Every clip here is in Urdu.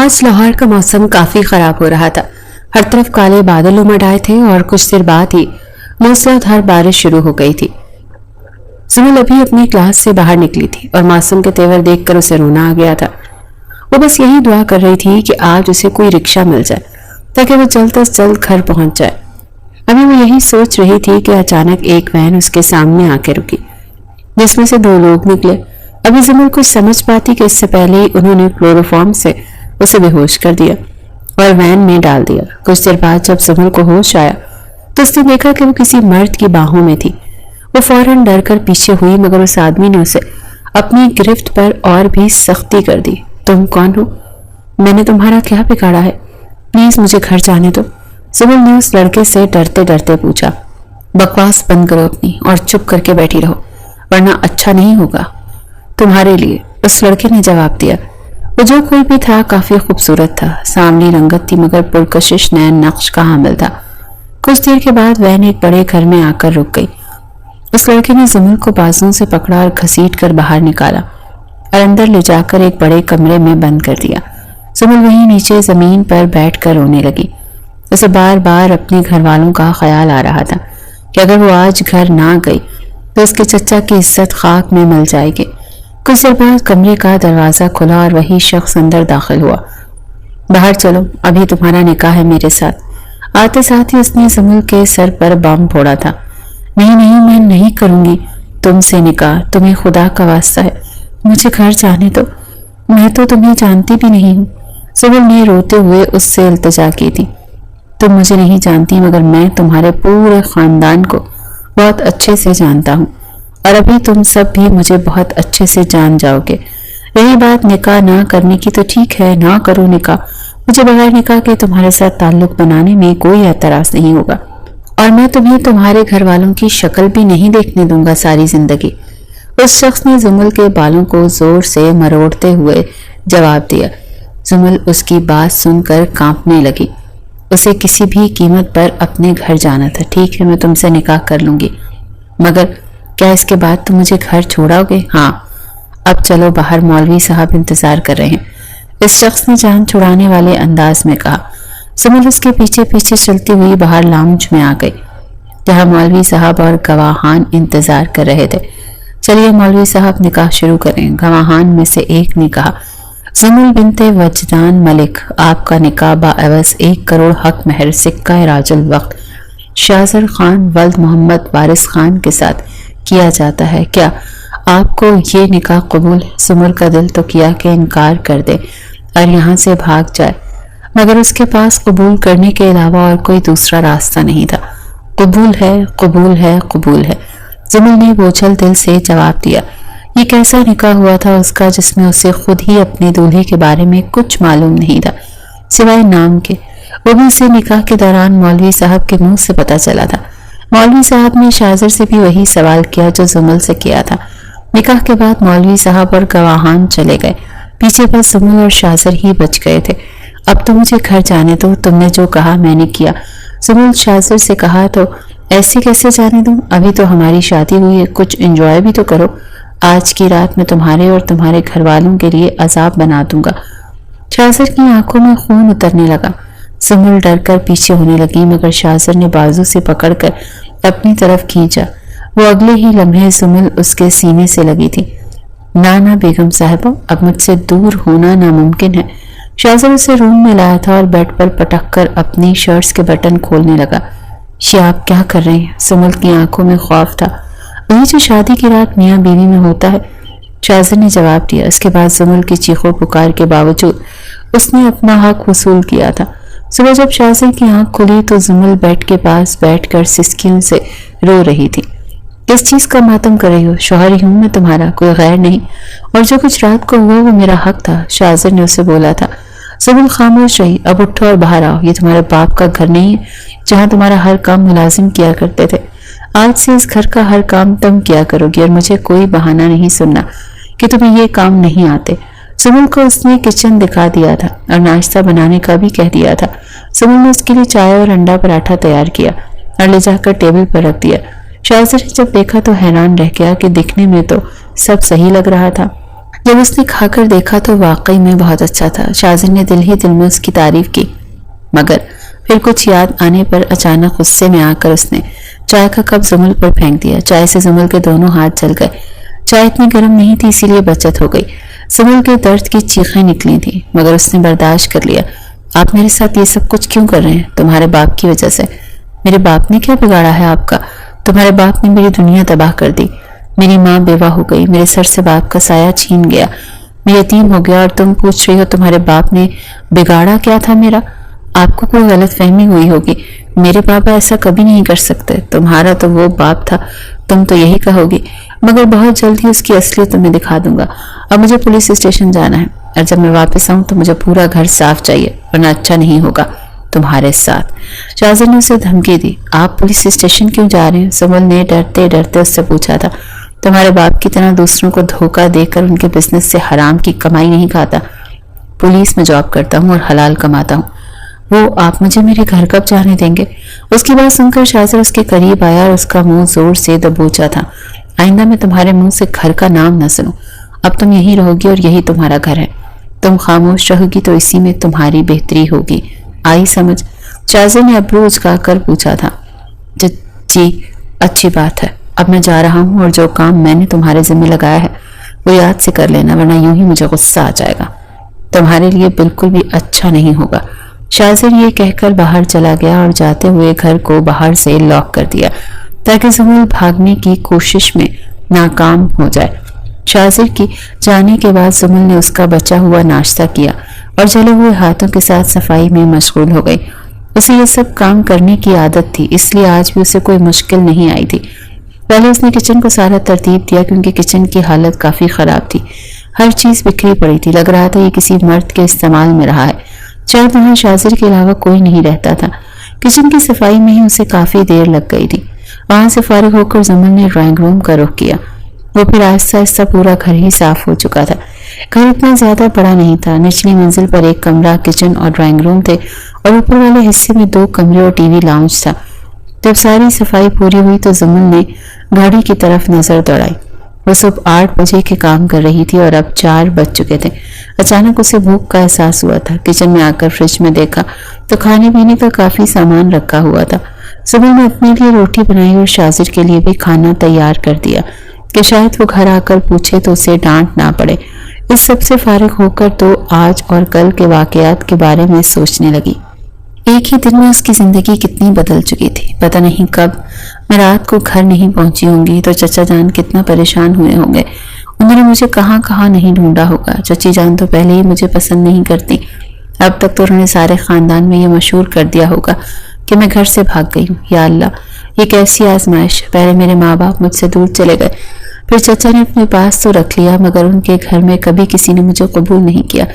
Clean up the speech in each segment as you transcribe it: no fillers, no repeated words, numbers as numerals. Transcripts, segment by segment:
آج لاہور کا موسم کافی خراب ہو رہا تھا۔ ہر طرف کالے بادل امڈ آئے تھے اور کچھ دیر بعد ہی موسلادھار بارش شروع ہو گئی تھی۔ سمل ابھی اپنی کلاس سے باہر نکلی تھی اور موسم کے تیور دیکھ کر اسے رونا آ گیا تھا۔ وہ بس یہی دعا کر رہی تھی کہ آج اسے کوئی رکشہ مل جائے تاکہ وہ جلد از جلد گھر پہنچ جائے۔ ابھی وہ یہی سوچ رہی تھی کہ اچانک ایک وین اس کے سامنے آ کے رکی، جس میں سے 2 لوگ نکلے۔ ابھی زمل کچھ سمجھ پاتی کہ اس سے پہلے ہی انہوں نے کلوروفارم سے اسے بے ہوش کر دیا اور وین میں ڈال دیا۔ کچھ دیر بعد جب زمل کو ہوش آیا تو اس نے دیکھا کہ وہ کسی مرد کی باہوں میں تھی۔ وہ فوراً ڈر کر پیچھے ہوئی، مگر اس آدمی نے اسے اپنی گرفت پر اور بھی سختی کر دی۔ تم کون ہو؟ میں نے تمہارا کیا بگاڑا ہے؟ پلیز مجھے گھر جانے دو، زمل نے اس لڑکے سے ڈرتے ڈرتے پوچھا۔ بکواس بند کرو اپنی اور چپ کر کے بیٹھی رہو، ورنہ اچھا نہیں ہوگا تمہارے لیے، اس لڑکے نے جواب دیا۔ وہ جو کوئی بھی تھا کافی خوبصورت تھا، ساملی رنگت تھی مگر پرکشش نین نقش کا حامل تھا۔ کچھ دیر کے بعد وین ایک بڑے گھر میں آ کر رک گئی۔ اس لڑکے نے زمل کو بازوں سے پکڑا اور گھسیٹ کر باہر نکالا اور اندر لے جا کر ایک بڑے کمرے میں بند کر دیا۔ زمل وہیں نیچے زمین پر بیٹھ کر رونے لگی۔ اسے بار بار اپنے گھر والوں کا خیال آ رہا تھا کہ اگر وہ آج گھر نہ گئی تو اس کے چچا کی عزت خاک میں مل جائے گی۔ کچھ دیر بعد کمرے کا دروازہ کھلا اور وہی شخص اندر داخل ہوا۔ باہر چلو، ابھی تمہارا نکاح ہے میرے ساتھ۔ آتے ساتھ ہی اس نے زمل کے سر پر بم پھوڑا تھا۔ نہیں نہیں، میں نہیں کروں گی تم سے نکاح، تمہیں خدا کا واسطہ ہے، مجھے گھر جانے دو، میں تو تمہیں جانتی بھی نہیں ہوں۔ زمل نے روتے ہوئے اس سے التجا کی تھی۔ تم مجھے نہیں جانتی مگر میں تمہارے پورے خاندان کو بہت اچھے سے جانتا ہوں، اور ابھی تم سب بھی مجھے بہت اچھے سے جان جاؤ گے۔ رہی بات نکاح نہ کرنے کی تو ٹھیک ہے، نہ کرو نکاح، مجھے بغیر نکاح کے تمہارے ساتھ تعلق بنانے میں کوئی اعتراض نہیں ہوگا، اور میں تمہیں تمہارے گھر والوں کی شکل بھی نہیں دیکھنے دوں گا ساری زندگی۔ اس شخص نے زمل کے بالوں کو زور سے مروڑتے ہوئے جواب دیا۔ زمل اس کی بات سن کر کانپنے لگی۔ اسے کسی بھی قیمت پر اپنے گھر جانا تھا۔ ٹھیک ہے، میں تم سے نکاح کر لوں گی، مگر کیا اس کے بعد تم مجھے گھر چھوڑاؤ گے؟ ہاں، اب چلو باہر، مولوی صاحب انتظار کر رہے ہیں، اس شخص نے جان چھڑانے والے انداز میں کہا۔ زمل اس کے پیچھے پیچھے چلتی ہوئی باہر لاؤنج میں آ گئی، جہاں مولوی صاحب اور گواہان انتظار کر رہے تھے۔ چلیے مولوی صاحب، نکاح شروع کریں، گواہان میں سے ایک نے کہا۔ زمل بنت وجدان ملک، آپ کا نکاح باعوض 1 کروڑ حق مہر سکہ راج الوقت شاہزر خان ولد محمد وارث خان کے ساتھ کیا جاتا ہے، کیا آپ کو یہ نکاح قبول ہے؟ زمل کا دل تو کیا کہ انکار کر دے اور یہاں سے بھاگ جائے، مگر اس کے پاس قبول کرنے کے علاوہ اور کوئی دوسرا راستہ نہیں تھا۔ قبول ہے، قبول ہے، قبول ہے، زمل نے بوجھل دل سے جواب دیا۔ یہ کیسا نکاح ہوا تھا اس کا جس میں اسے خود ہی اپنے دولہے کے بارے میں کچھ معلوم نہیں تھا سوائے نام کے، وہ بھی اسے نکاح کے دوران مولوی صاحب کے منہ سے پتہ چلا تھا۔ مولوی صاحب نے شاہزر سے بھی وہی سوال کیا جو زمل سے کیا تھا۔ نکاح کے بعد مولوی صاحب اور گواہان چلے گئے، پیچھے بس زمل اور شاہزر ہی بچ گئے تھے۔ اب تو مجھے گھر جانے دو، تم نے جو کہا میں نے کیا۔ زمل شاہزر سے کہا، تو ایسے کیسے جانے دوں؟ ابھی تو ہماری شادی ہوئی ہے، کچھ انجوائے بھی تو کرو۔ آج کی رات میں تمہارے اور تمہارے گھر والوں کے لیے عذاب بنا دوں گا۔ شاہزر کی آنکھوں میں خون اترنے لگا۔ زمل ڈر کر پیچھے ہونے لگی، مگر شاہزر نے بازو سے پکڑ کر اپنی طرف کھینچا۔ وہ اگلے ہی لمحے زمل اس کے سینے سے لگی تھی۔ نانا بیگم صاحبہ، اب مجھ سے دور ہونا ناممکن ہے۔ شاہزر اسے روم میں لایا تھا اور بیڈ پر پٹک کر اپنی شرٹس کے بٹن کھولنے لگا۔ یہ آپ کیا کر رہے ہیں؟ زمل کی آنکھوں میں خوف تھا۔ وہی جو شادی کی رات میاں بیوی میں ہوتا ہے، شاہزر نے جواب دیا۔ اس کے بعد زمل کی چیخوں پکار کے باوجود اس نے اپنا حق وصول کیا تھا۔ صبح جب شاہزر کی آنکھ کھلی تو زمل بیڈ کے پاس بیٹھ کر سسکیوں سے رو رہی تھی۔ کس چیز کا ماتم کر رہی ہو؟ شوہر ہی ہوں میں تمہارا، کوئی غیر نہیں، اور جو کچھ رات کو ہوا وہ میرا حق تھا، شاہزر نے اسے بولا تھا۔ زمل خاموش رہی۔ اب اٹھو اور باہر آؤ، یہ تمہارے باپ کا گھر نہیں ہے جہاں تمہارا ہر کام ملازم کیا کرتے تھے۔ آج سے اس گھر کا ہر کام تم کیا کرو گی، اور مجھے کوئی بہانہ نہیں سننا کہ تمہیں یہ کام نہیں آتے۔ زمل کو اس نے کچن دکھا دیا تھا اور ناشتہ بنانے کا بھی کہہ دیا تھا۔ زمل نے اس کے لیے چائے اور انڈا پراٹھا تیار کیا اور لے جا کر ٹیبل پر رکھ دیا۔ شاہزر نے جب دیکھا تو حیران رہ گیا کہ دکھنے میں تو سب صحیح لگ رہا تھا۔ جب اس نے کھا کر دیکھا تو واقعی میں بہت اچھا تھا۔ شاذر نے دل ہی دل میں اس کی تعریف کی، مگر پھر کچھ یاد آنے پر اچانک غصے میں آ کر اس نے چائے کا کپ زمل پر پھینک دیا۔ چائے سے زمل کے دونوں ہاتھ جل گئے۔ چائے اتنی گرم نہیں تھی، اسی لیے بچت ہو گئی۔ زمل کے درد کی چیخیں نکلی تھیں، مگر اس نے برداشت کر لیا۔ آپ میرے ساتھ یہ سب کچھ کیوں کر رہے ہیں؟ تمہارے باپ کی وجہ سے۔ میرے باپ نے کیا بگاڑا ہے آپ کا؟ تمہارے باپ نے میری دنیا تباہ کر دی۔ میری ماں بیوہ ہو گئی، میرے سر سے باپ کا سایہ چھین گیا، میں یتیم ہو گیا، اور تم پوچھ رہی ہو تمہارے باپ نے بگاڑا کیا تھا میرا؟ آپ کو کوئی غلط فہمی ہوئی ہوگی، میرے پاپا ایسا کبھی نہیں کر سکتے۔ تمہارا تو وہ باپ تھا، تم تو یہی کہو گی، مگر بہت جلد ہی اس کی اصلیت تمہیں دکھا دوں گا۔ اب مجھے پولیس اسٹیشن جانا ہے، اور جب میں واپس آؤں تو مجھے پورا گھر صاف چاہیے، ورنہ اچھا نہیں ہوگا تمہارے ساتھ۔ شاذر نے اسے دھمکی دی۔ آپ پولیس اسٹیشن کیوں جا رہے ہیں؟ سمل نے ڈرتے ڈرتے اس سے پوچھا تھا۔ تمہارے باپ کی طرح دوسروں کو دھوکہ دے کر ان کے بزنس سے حرام کی کمائی نہیں کھاتا۔ پولیس میں جاب کرتا ہوں اور حلال کماتا ہوں۔ وہ آپ مجھے میرے گھر کب جانے دیں گے؟ اس کی بات سن کر شاذر اس کے قریب آیا اور اس کا منہ زور سے دبوچا تھا۔ آئندہ میں تمہارے منہ سے گھر کا نام نہ سنوں۔ اب تم یہی رہو گی اور یہی تمہارا گھر ہے۔ تم خاموش رہو گی تو اسی میں تمہاری بہتری ہوگی، آئی سمجھ؟ شاذر نے ابرو اچکا کر پوچھا تھا۔ جی اچھی بات ہے، اب میں جا رہا ہوں، اور جو کام میں نے تمہارے ذمہ لگایا ہے وہ یاد سے کر لینا، ورنہ یوں ہی مجھے غصہ آ جائے گا۔ تمہارے لیے بالکل بھی اچھا نہیں ہوگا۔ شاذر یہ کہہ کر باہر چلا گیا اور جاتے ہوئے گھر کو باہر سے لاک کر دیا تاکہ زمل بھاگنے کی کوشش میں ناکام ہو جائے۔ شاذر کی جانے کے بعد زمل نے اس کا بچا ہوا ناشتہ کیا اور جلے ہوئے ہاتھوں کے ساتھ صفائی میں مشغول ہو گئی۔ اسے یہ سب کام کرنے کی عادت تھی، اس لیے آج بھی اسے کوئی مشکل نہیں آئی تھی۔ پہلے اس نے کچن کو سارا ترتیب دیا کیونکہ کچن کی حالت کافی خراب تھی، ہر چیز بکھری پڑی تھی، لگ رہا تھا یہ کسی مرد کے استعمال میں رہا ہے، شاید وہاں شاذر کے علاوہ کوئی نہیں رہتا تھا۔ کچن کی صفائی میں ہی اسے کافی دیر لگ گئی تھی۔ وہاں سے فارغ ہو کر زمل نے ڈرائنگ روم کا رخ کیا۔ وہ پھر آہستہ آہستہ پورا گھر ہی صاف ہو چکا تھا۔ گھر اتنا زیادہ بڑا نہیں تھا، نچلی منزل پر ایک کمرہ، کچن اور ڈرائنگ روم تھے، اور اوپر والے حصے میں 2 کمرے اور ٹی وی لاؤنج تھا۔ جب ساری صفائی پوری ہوئی تو زمل نے گھڑی کی طرف نظر دوڑائی۔ وہ صبح 8 بجے کے کام کر رہی تھی اور اب 4 بج چکے تھے۔ اچانک اسے بھوک کا احساس ہوا تھا۔ کچن میں آ کر فریج میں دیکھا تو کھانے پینے کا کافی سامان رکھا ہوا تھا۔ صبح نے اپنے لیے روٹی بنائی اور شاذر کے لیے بھی کھانا تیار کر دیا کہ شاید وہ گھر آ کر پوچھے تو اسے ڈانٹ نہ پڑے۔ اس سب سے فارغ ہو کر تو آج اور کل کے واقعات کے بارے میں سوچنے لگی۔ ایک ہی دن میں اس کی زندگی کتنی بدل چکی تھی، پتہ نہیں کب میں رات کو گھر نہیں پہنچی ہوں گی تو چچا جان کتنا پریشان ہوئے ہوں گے۔ انہوں نے مجھے کہاں کہاں نہیں ڈھونڈا ہوگا۔ چچی جان تو پہلے ہی مجھے پسند نہیں کرتی، اب تک تو انہوں نے سارے خاندان میں یہ مشہور کر دیا ہوگا کہ میں گھر سے بھاگ گئی ہوں۔ یا اللہ، یہ کیسی آزمائش! پہلے میرے ماں باپ مجھ سے دور چلے گئے، پھر چچا نے اپنے پاس تو رکھ لیا، مگر ان کے گھر میں کبھی کسی نے مجھے قبول نہیں کیا۔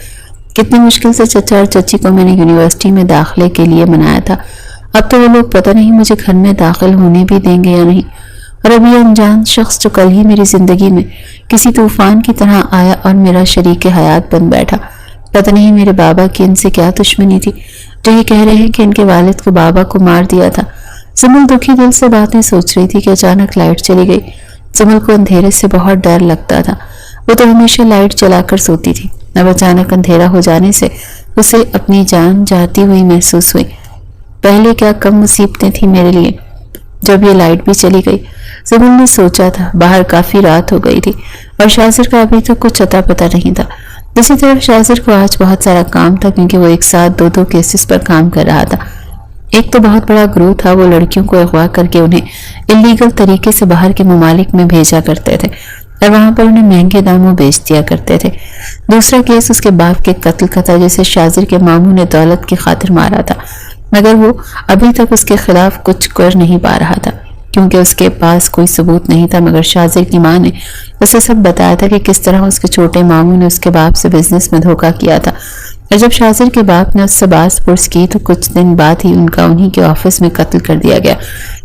کتنی مشکل سے چچا اور چچی کو میں نے یونیورسٹی میں داخلے کے لیے منایا تھا، اب تو وہ لوگ پتہ نہیں مجھے گھر میں داخل ہونے بھی دیں گے یا نہیں۔ اور اب یہ انجان شخص جو کل ہی میری زندگی میں کسی طوفان کی طرح آیا اور میرا شریک حیات بن بیٹھا، پتہ نہیں میرے بابا کی ان سے کیا دشمنی تھی جو یہ کہہ رہے ہیں کہ ان کے والد کو بابا کو مار دیا تھا۔ زمل دکھی دل سے باتیں سوچ رہی تھی کہ اچانک لائٹ چلی گئی۔ زمل کو اندھیرے سے بہت ڈر لگتا تھا، وہ تو ہمیشہ لائٹ چلا کر سوتی تھی۔ اب اچانک اندھیرا ہو جانے سے اسے اپنی جان جاتی ہوئی محسوس ہوئی۔ پہلے کیا کم مصیبتیں تھیں میرے لیے جب یہ لائٹ بھی چلی گئی۔ زمل نے سوچا تھا باہر کافی رات ہو گئی تھی اور شاذر کا ابھی تک کچھ اتا پتہ نہیں تھا۔ دوسری طرف شاذر کو آج بہت سارا کام تھا کیونکہ وہ ایک ساتھ 2 کیسز پر کام کر رہا تھا۔ ایک تو بہت بڑا گروہ تھا، وہ لڑکیوں کو اغوا کر کے انہیں انلیگل طریقے سے باہر کے ممالک میں بھیجا کرتے تھے اور وہاں پر انہیں مہنگے داموں بیچ دیا کرتے تھے۔ دوسرا کیس اس کے باپ کے قتل کا تھا جسے شاذر کے ماموں نے دولت کی خاطر مارا تھا، مگر وہ ابھی تک اس کے خلاف کچھ کر نہیں پا رہا تھا کیونکہ اس کے پاس کوئی ثبوت نہیں تھا، مگر شاذر کی ماں نے اسے سب بتایا تھا کہ کس طرح اس کے چھوٹے ماموں نے اس کے باپ سے بزنس میں دھوکہ کیا تھا۔ اور جب شاذر کے باپ نے اس سے باز پرس کی تو کچھ دن بعد ہی ان کا انہی کے آفس میں قتل کر دیا گیا۔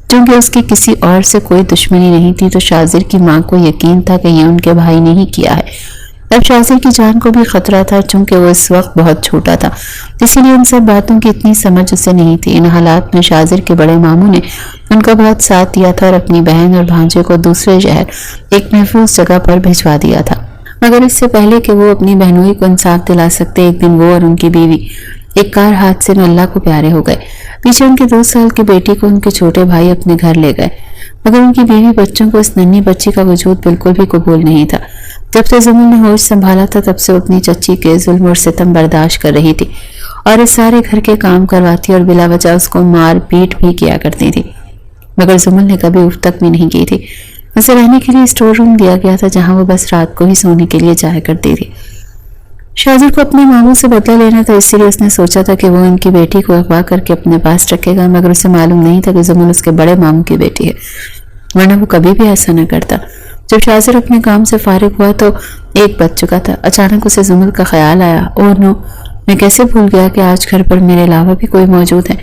چونکہ اس کی کسی اور سے کوئی دشمنی نہیں تھی تو شاذر کی ماں کو یقین تھا کہ یہ ان کے بھائی نے ہی کیا ہے۔ اب شاذر کی جان کو بھی خطرہ تھا چونکہ وہ اس وقت بہت چھوٹا تھا، اسی لیے ان سب باتوں کی اتنی سمجھ اسے نہیں تھی۔ ان حالات میں شاذر کے بڑے ماموں نے ان کا بہت ساتھ دیا تھا اور اپنی بہن اور بھانجے کو دوسرے شہر ایک محفوظ جگہ پر بھجوا دیا تھا۔ مگر اس سے پہلے کہ وہ اپنی بہنوئی کو انصاف دلا سکتے، ایک دن وہ اور ان کی بیوی ایک کار حادثے میں اللہ کو پیارے ہو گئے۔ پیچھے ان کے 2 سال کی بیٹی کو ان کے چھوٹے بھائی اپنے گھر لے گئے، مگر ان کی بیوی بچوں کو اس ننھی بچی کا وجود بالکل بھی قبول نہیں تھا۔ جب سے زمین نے ہوش سنبھالا تھا تب سے وہ اپنی چچی کے ظلم اور ستم برداشت کر رہی تھی اور اس سارے گھر کے کام کرواتی اور بلا وجہ اس کو مار پیٹ بھی کیا کرتی تھی، مگر زمین نے کبھی اف تک بھی نہیں کی تھی۔ اسے رہنے کے لیے اسٹور روم دیا گیا تھا جہاں وہ بس رات کو ہی سونے کے لیے جایا کرتی تھی۔ شاذر کو اپنے ماموں سے بدلہ لینا تھا، اسی لیے اس نے سوچا تھا کہ وہ ان کی بیٹی کو اغوا کر کے اپنے پاس رکھے گا، مگر اسے معلوم نہیں تھا کہ زمین اس کے بڑے ماموں کی بیٹی ہے، ورنہ وہ کبھی بھی ایسا نہ کرتا۔ جب شاذر اپنے کام سے فارغ ہوا تو 1 بج چکا تھا۔ اچانک اسے زمین کا خیال آیا، اوہ نو، میں کیسے بھول گیا کہ آج گھر پر میرے علاوہ بھی کوئی موجود ہے۔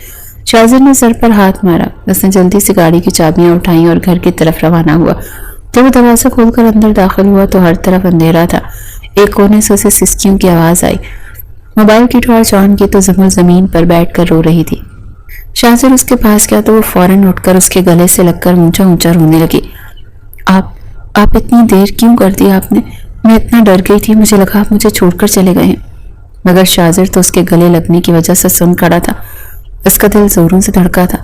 شاذر نے سر پر ہاتھ مارا، اس نے جلدی سے گاڑی کی چابیاں اٹھائیں اور گھر کی طرف روانہ ہوا۔ جب وہ دروازہ کھول کر اندر داخل ہوا تو ہر طرف اندھیرا تھا۔ ایک کونے سے اسے سسکیوں کی آواز آئی۔ موبائل کی ٹارچ آن کی تو زمین پر بیٹھ کر رو رہی تھی۔ شاذر اس کے پاس گیا تو وہ فوراً اٹھ کر اس کے گلے سے لگ کر اونچا اونچا رونے لگی۔ آپ اتنی دیر کیوں کر دی آپ نے؟ میں اتنا ڈر گئی تھی، مجھے لگا آپ مجھے چھوڑ کر چلے گئے ہیں۔ مگر شاذر تو اس کے گلے لگنے کی وجہ سے سن کھڑا تھا، اس کا دل زوروں سے دھڑکا تھا۔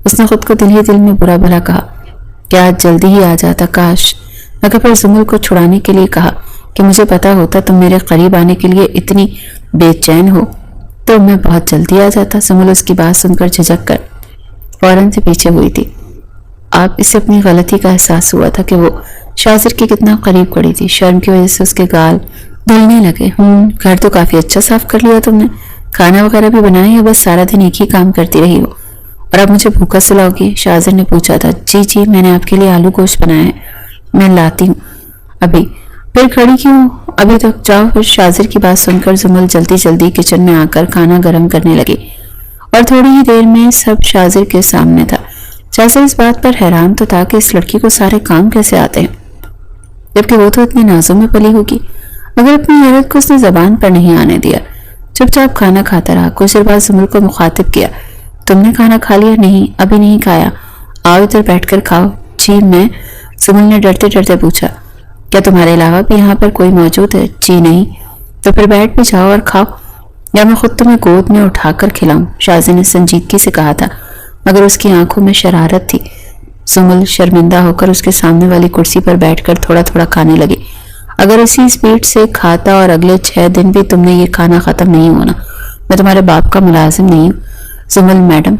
اس نے خود کو دل ہی دل میں برا بھلا کہا کہ آج جلدی ہی آ جاتا کاش، مگر پھر زمین کو چھڑانے کے لیے کہا کہ مجھے پتا ہوتا تم میرے قریب آنے کے لیے اتنی بے چین ہو تو میں بہت جلدی آ جاتا۔ زمین اس کی بات سن کر جھجک کر فوراً سے پیچھے ہوئی تھی۔ آپ اسے اپنی غلطی کا احساس ہوا تھا کہ وہ شاذر کے کتنا قریب کھڑی تھی۔ شرم کی وجہ سے اس کے گال دھلنے لگے۔ گھر تو کافی اچھا صاف کر لیا تم نے، کھانا وغیرہ بھی بنایا یا بس سارا دن ایک ہی کام کرتی رہی ہو؟ اور اب مجھے بھوکا سلاؤ گی؟ شاذر نے پوچھا تھا۔ جی میں نے آپ کے لیے آلو گوشت بنایا ہے، میں لاتی ہوں ابھی۔ پھر کھڑی کیوں ابھی تک؟ جاؤ پھر۔ شاذر کی بات سن کر زمل جلدی کچن میں آ کر کھانا گرم کرنے لگی اور تھوڑی ہی دیر میں سب شاذر کے سامنے تھا۔ شاذر اس بات پر حیران تو تھا کہ اس لڑکی کو سارے کام کیسے آتے ہیں جبکہ وہ تو اتنے نازوں میں پلی ہوگی، مگر اپنی حیرت کو اس نے زبان پر نہیں آنے دیا۔ چپ چاپ کھانا کھاتا رہا۔ کچھ دیر بعد زمل کو مخاطب کیا، تم نے کھانا کھا لیا؟ نہیں ابھی نہیں کھایا، آؤ ادھر بیٹھ کر کھاؤ۔ جی میں، زمل نے ڈرتے پوچھا۔ کیا تمہارے علاوہ بھی یہاں پر کوئی موجود ہے؟ جی نہیں۔ تو پھر بیٹھ بھی جاؤ اور کھاؤ، یا میں خود تمہیں گود میں اٹھا کر کھلاؤں؟ شاذر نے سنجیدگی سے کہا تھا، مگر اس کی آنکھوں میں شرارت تھی۔ زمل شرمندہ ہو کر اس کے سامنے والی کرسی پر بیٹھ کر تھوڑا کھانے لگی۔ اگر اسی سپیڈ سے کھاتا اور اگلے 6 دن بھی تم نے یہ کھانا ختم نہیں ہونا، میں تمہارے باپ کا ملازم نہیں ہوں زمل میڈم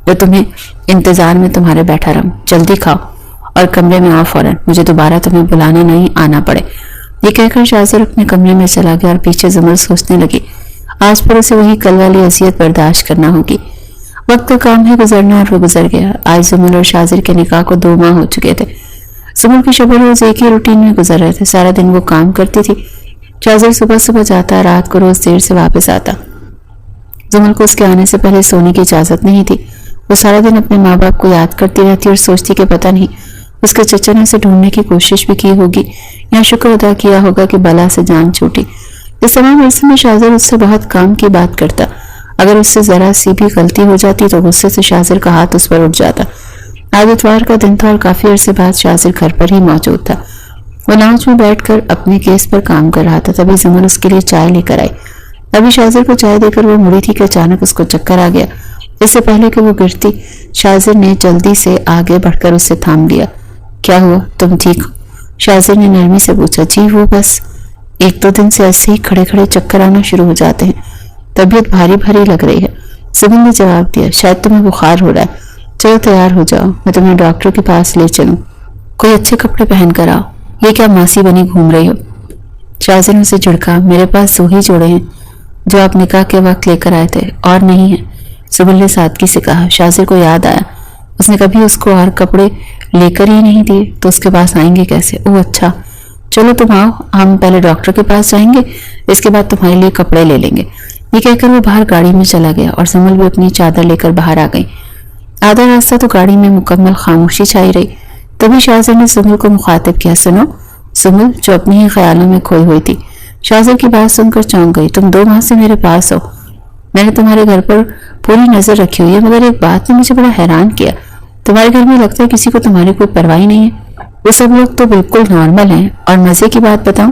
جو تمہیں انتظار میں تمہارے بیٹھا رہوں۔ جلدی کھاؤ اور کمرے میں آؤ فوراً، مجھے دوبارہ تمہیں بلانا نہیں آنا پڑے۔ یہ کہہ کر شاذر اپنے کمرے میں چلا گیا اور پیچھے زمل سوچنے لگی، آج پھر اسے وہی کل والی اذیت برداشت کرنا ہوگی۔ وقت کا کام ہے گزرنا اور وہ گزر گیا۔ آج زمل اور شاذر کے نکاح کو 2 ماہ ہو چکے تھے۔ زمل کی شب و روز ایک ہی روٹین میں گزر رہے تھے، سارا دن وہ کام کرتی تھی۔ شاذر صبح جاتا، رات کو روز دیر سے واپس آتا۔ زمل کو اس کے آنے سے پہلے سونے کی اجازت نہیں تھی۔ وہ سارا دن اپنے ماں باپ کو یاد کرتی رہتی اور سوچتی کہ پتہ نہیں اس کے چچا نے اسے ڈھونڈنے کی کوشش بھی کی ہوگی یا شکر ادا کیا ہوگا کہ بلا سے جان چھوٹی۔ اس تمام عرصے میں شاذر اس سے بہت کام کی بات کرتا، اگر اس سے ذرا سی بھی غلطی ہو جاتی تو غصے سے شاذر کا ہاتھ اس پر اٹھ جاتا۔ آج اتوار کا دن تھا اور کافی عرصے بعد شاذر گھر پر ہی موجود تھا۔ وہ لاؤنج میں بیٹھ کر اپنے کیس پر کام کر رہا تھا، تبھی زمل اس کے لیے چائے لے کر آئی۔ ابھی شاذر کو چائے دے کر وہ مڑی تھی کہ اچانک اس کو چکر آ گیا۔ اس سے پہلے کہ وہ گرتی، شاذر نے جلدی سے آگے بڑھ کر اسے تھام لیا۔ کیا ہوا؟ تم ٹھیک ہو؟ شاذر نے نرمی سے پوچھا۔ جی وہ بس 1-2 دن سے ایسے ہی کھڑے چکر آنا شروع ہو جاتے ہیں، طبیعت بھاری لگ رہی ہے۔ زمل نے جواب دیا، شاید تمہیں بخار ہو رہا ہے، چلو تیار ہو جاؤ، میں تمہیں ڈاکٹر کے پاس لے چلوں، کوئی اچھے کپڑے پہن کر آؤ، یہ کیا ماسی بنی گھوم رہی ہو؟ شاذر نے اسے جھڑکا۔ میرے پاس 2 ہی جوڑے ہیں جو آپ نکاح کے وقت لے کر آئے تھے، اور نہیں ہیں، زمل نے سادگی سے کہا۔ شاذر کو یاد آیا اس نے کبھی اس کو اور کپڑے لے کر ہی نہیں دیے تو اس کے پاس آئیں گے کیسے؟ اوہ اچھا، چلو تم آؤ، ہم پہلے ڈاکٹر کے پاس جائیں گے، اس کے بعد تمہارے لیے کپڑے لے لیں گے۔ یہ کہہ کر وہ باہر گاڑی میں چلا گیا اور زمل بھی اپنی چادر لے کر باہر آ گئی۔ آدھا راستہ تو گاڑی میں مکمل خاموشی چھائی رہی، تبھی شاذر نے زمل کو مخاطب کیا۔ سنو، زمل جو اپنی ہی خیالوں میں کھوئی ہوئی تھی شاذر کی بات سن کر چونک گئی۔ تم 2 ماہ سے میرے پاس ہو، میں نے تمہارے گھر پر پوری نظر رکھی ہوئی ہے، مگر ایک بات نے مجھے بڑا حیران کیا، تمہارے گھر میں لگتا ہے کسی کو تمہاری کوئی پرواہ نہیں ہے، وہ سب لوگ تو بالکل نارمل ہیں، اور مزے کی بات بتاؤں،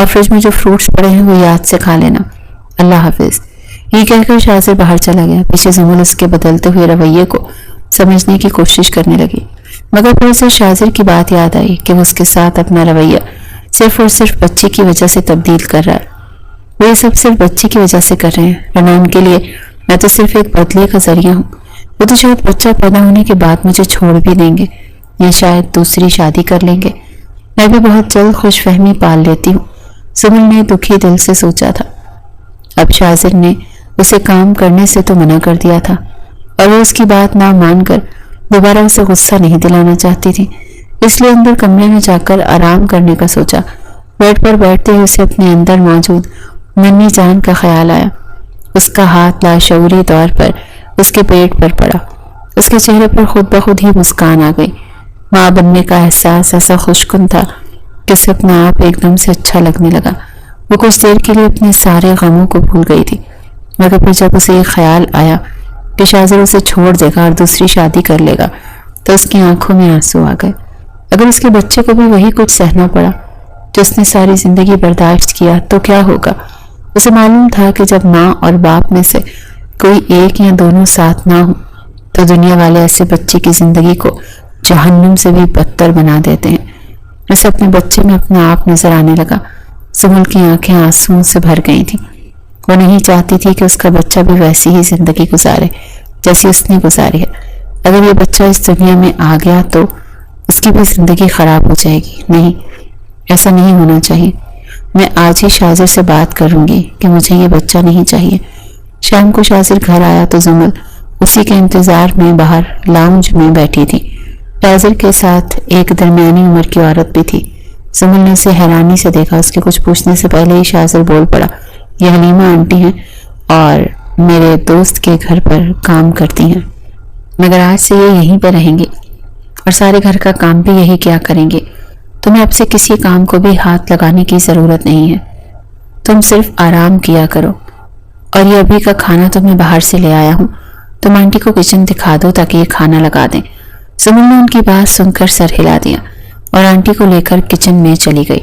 اور فریج میں جو فروٹس پڑے ہیں وہ یاد سے کھا لینا، اللہ حافظ۔ یہ کہہ کر شاذر باہر چلا گیا۔ پیچھے زمل اس کے بدلتے ہوئے رویے کو سمجھنے کی کوشش کرنے لگی، مگر پھر اسے شاذر کی بات یاد آئی کہ وہ اس کے ساتھ اپنا رویہ صرف اور صرف بچے کی وجہ سے تبدیل کر رہا ہے۔ وہ یہ سب صرف بچے کی وجہ سے کر رہے ہیں، رنان کے لیے میں تو صرف ایک بدلے کا ذریعہ ہوں۔ وہ تو شاید بچہ پیدا ہونے کے بعد مجھے چھوڑ بھی دیں گے یا شاید دوسری شادی کر لیں گے۔ میں بھی بہت جلد خوش فہمی پال لیتی ہوں، زمل نے دکھی دل سے سوچا تھا۔ اب شاذر نے اسے کام کرنے سے تو منع کر دیا تھا اور وہ اس کی بات نہ مان کر دوبارہ اسے غصہ نہیں دلانا چاہتی تھی، اس لیے اندر کمرے میں جا کر آرام کرنے کا سوچا۔ بیڈ پر بیٹھتے ہی اسے اپنے اندر موجود ننھی جان کا خیال آیا۔ اس کا ہاتھ لاشعوری طور پر اس کے پیٹ پر پڑا، اس کے چہرے پر خود بخود ہی مسکان آ گئی۔ ماں بننے کا احساس ایسا خوشکن تھا کہ اسے اپنا آپ ایک دم سے اچھا لگنے لگا۔ وہ کچھ دیر کے لیے اپنے سارے غموں کو بھول گئی تھی، مگر پھر جب اسے یہ خیال آیا کہ شاذر اسے چھوڑ دے گا اور دوسری شادی کر لے گا تو اس کی آنکھوں میں آنسو آ گئے۔ اگر اس کے بچے کو بھی وہی کچھ سہنا پڑا جو اس نے ساری زندگی برداشت کیا تو کیا ہوگا؟ اسے معلوم تھا کہ جب ماں اور باپ میں سے کوئی ایک یا دونوں ساتھ نہ ہو تو دنیا والے ایسے بچے کی زندگی کو جہنم سے بھی بدتر بنا دیتے ہیں۔ اسے اپنے بچے میں اپنا آپ نظر آنے لگا۔ زمل کی آنکھیں آنسوؤں سے بھر گئی تھیں۔ وہ نہیں چاہتی تھی کہ اس کا بچہ بھی ویسی ہی زندگی گزارے جیسی اس نے گزاری ہے۔ اگر یہ بچہ اس دنیا میں آ گیا تو اس کی بھی زندگی خراب ہو جائے گی۔ نہیں، ایسا نہیں ہونا چاہیے۔ میں آج ہی شاذر سے بات کروں گی کہ مجھے یہ بچہ نہیں چاہیے۔ شام کو شاذر گھر آیا تو زمل اسی کے انتظار میں باہر لاؤنج میں بیٹھی تھی۔ شاذر کے ساتھ ایک درمیانی عمر کی عورت بھی تھی۔ زمل نے اسے حیرانی سے دیکھا۔ اس کے کچھ پوچھنے سے پہلے ہی شاذر بول پڑا، یہ حلیمہ آنٹی ہیں اور میرے دوست کے گھر پر کام کرتی ہیں، مگر آج سے یہ یہیں پہ رہیں گے اور سارے گھر کا کام بھی یہی کیا کریں گے۔ تمہیں اب سے کسی کام کو بھی ہاتھ لگانے کی ضرورت نہیں ہے، تم صرف آرام کیا کرو۔ اور یہ ابھی کا کھانا تو میں باہر سے لے آیا ہوں، تم آنٹی کو کچن دکھا دو تاکہ یہ کھانا لگا دیں۔ زمل نے ان کی بات سن کر سر ہلا دیا اور آنٹی کو لے کر کچن میں چلی گئی۔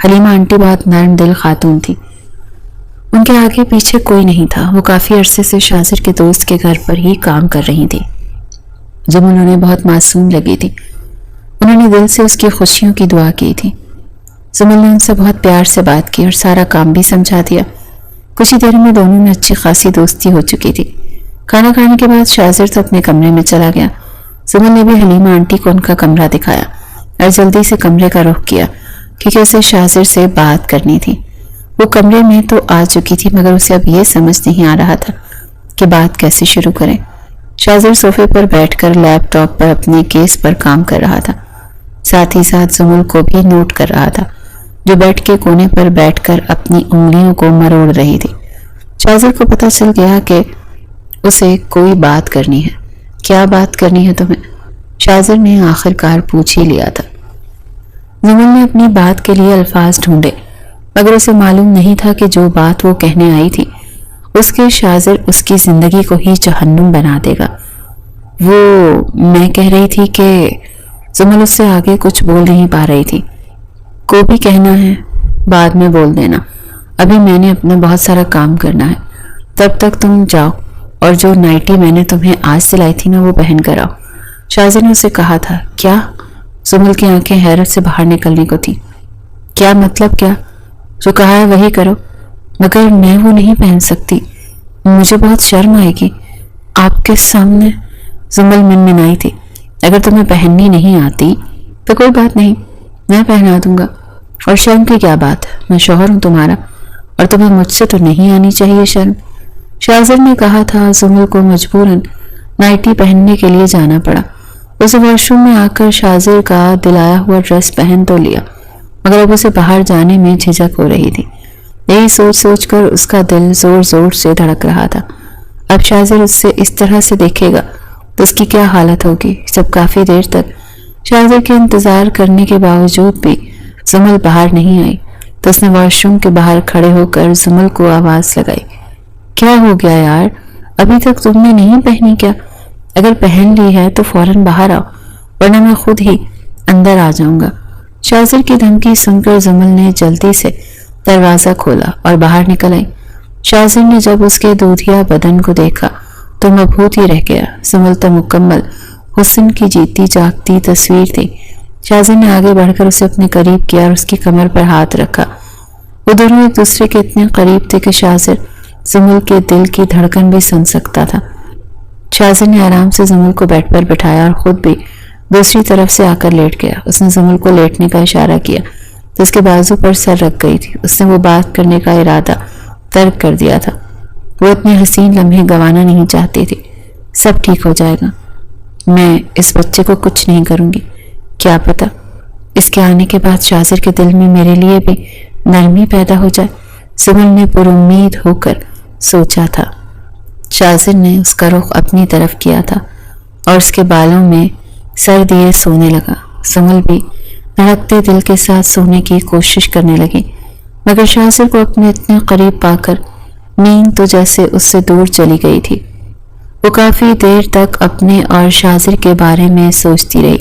حلیمہ آنٹی بہت نرم دل خاتون تھی، ان کے آگے پیچھے کوئی نہیں تھا۔ وہ کافی عرصے سے شاذر کے دوست کے گھر پر ہی کام کر رہی تھی۔ جب انہیں بہت معصوم لگی تھی، انہوں نے دل سے اس کی خوشیوں کی دعا کی تھی۔ زمل نے ان سے بہت پیار سے بات کی اور سارا کام بھی سمجھا دیا۔ کچھ ہی دیر میں دونوں میں اچھی خاصی دوستی ہو چکی تھی۔ کھانا کھانے کے بعد شاذر تو اپنے کمرے میں چلا گیا۔ زمل نے بھی حلیمہ آنٹی کو ان کا کمرہ دکھایا اور جلدی سے کمرے کا رخ کیا کیونکہ اسے شاذر سے بات کرنی تھی۔ وہ کمرے میں تو آ چکی تھی مگر اسے اب یہ سمجھ نہیں آ رہا تھا کہ بات کیسے شروع کریں۔ شاذر صوفے پر بیٹھ کر لیپ ٹاپ پر اپنے کیس پر کام کر رہا تھا، ساتھ ہی ساتھ زمل کو بھی نوٹ کر رہا تھا جو بیڈ کے کونے پر بیٹھ کر اپنی انگلیوں کو مروڑ رہی تھی۔ شاذر کو پتہ چل گیا کہ اسے کوئی بات کرنی ہے۔ کیا بات کرنی ہے تمہیں؟ شاذر نے آخر کار پوچھ ہی لیا تھا۔ زمل نے اپنی بات کے لیے الفاظ ڈھونڈے مگر اسے معلوم نہیں تھا کہ جو بات وہ کہنے آئی تھی اس کے شاذر اس کی زندگی کو ہی جہنم بنا دے گا۔ وہ میں کہہ رہی تھی کہ زمل اس سے آگے کچھ بول نہیں پا رہی تھی۔ کو بھی کہنا ہے بعد میں بول دینا، ابھی میں نے اپنا بہت سارا کام کرنا ہے، تب تک تم جاؤ اور جو نائٹی میں نے تمہیں آج سلائی تھی نا وہ پہن کر آؤ۔ شاذر نے اسے کہا تھا۔ کیا؟ زمل کی آنکھیں حیرت سے باہر نکلنے کو تھی۔ کیا مطلب؟ کیا جو کہا ہے وہی کرو، مگر میں وہ نہیں پہن سکتی، مجھے بہت شرم آئے گی آپ کے سامنے۔ زمل منمنائی تھی۔ اگر تمہیں پہننی نہیں آتی تو کوئی بات نہیں، میں پہنا دوں گا، اور شرم کی کیا بات، میں شوہر ہوں تمہارا اور تمہیں مجھ سے تو نہیں آنی چاہیے شرم۔ شاذر نے کہا تھا۔ زمل کو مجبوراً نائٹی پہننے کے لیے جانا پڑا۔ اسے واش روم میں آ کر شاذر کا دلایا ہوا ڈریس پہن تو لیا مگر اب اسے باہر جانے میں جھجک ہو رہی تھی۔ یہی سوچ سوچ کر اس کا دل زور زور سے دھڑک رہا تھا۔ اب شاذر اس سے اس طرح سے دیکھے گا تو اس کی کیا حالت ہوگی۔ جب کافی دیر تک شاذر کے انتظار کرنے کے باوجود بھی زمل باہر نہیں آئی تو اس نے واش روم کے باہر کھڑے ہو کر زمل کو آواز لگائی۔ کیا ہو گیا یار، ابھی تک تم نے نہیں پہنی کیا؟ اگر پہن لی ہے تو فوراً باہر آؤ ورنہ میں خود ہی اندر آ جاؤں گا۔ شاذر کی دھمکی سن کر زمل نے جلدی سے دروازہ کھولا اور باہر نکل آئی۔ شاذر نے جب اس کے دودھیا بدن کو دیکھا تو مبہوت ہی رہ گیا۔ زمل تو مکمل حسن کی جیتی جاگتی تصویر تھی۔ شاذر نے آگے بڑھ کر اسے اپنے قریب کیا اور اس کی کمر پر ہاتھ رکھا۔ وہ دونوں ایک دوسرے کے اتنے قریب تھے کہ شاذر زمل کے دل کی دھڑکن بھی سن سکتا تھا۔ شاذر نے آرام سے زمل کو بیڈ پر بٹھایا اور خود بھی دوسری طرف سے آ کر لیٹ گیا۔ اس نے زمل کو لیٹنے کا اشارہ کیا تو اس کے بازو پر سر رکھ گئی تھی۔ اس نے وہ بات کرنے کا ارادہ ترک کر دیا تھا۔ وہ اتنے حسین لمحے گنوانا نہیں چاہتی تھی۔ سب ٹھیک ہو جائے گا، میں اس بچے کو کچھ نہیں کروں گی۔ کیا پتا اس کے آنے کے بعد شاذر کے دل میں میرے لیے بھی نرمی پیدا ہو جائے، زمل نے پر امید ہو کر سوچا تھا۔ شاذر نے اس کا رخ اپنی طرف کیا تھا اور اس کے بالوں میں سر دیے سونے لگا۔ زمل بھی دھڑکتے دل کے ساتھ سونے کی کوشش کرنے لگی، مگر شاذر کو اپنے اتنے قریب پا کر نیند تو جیسے اس سے دور چلی گئی تھی۔ وہ کافی دیر تک اپنے اور شاذر کے بارے میں سوچتی رہی۔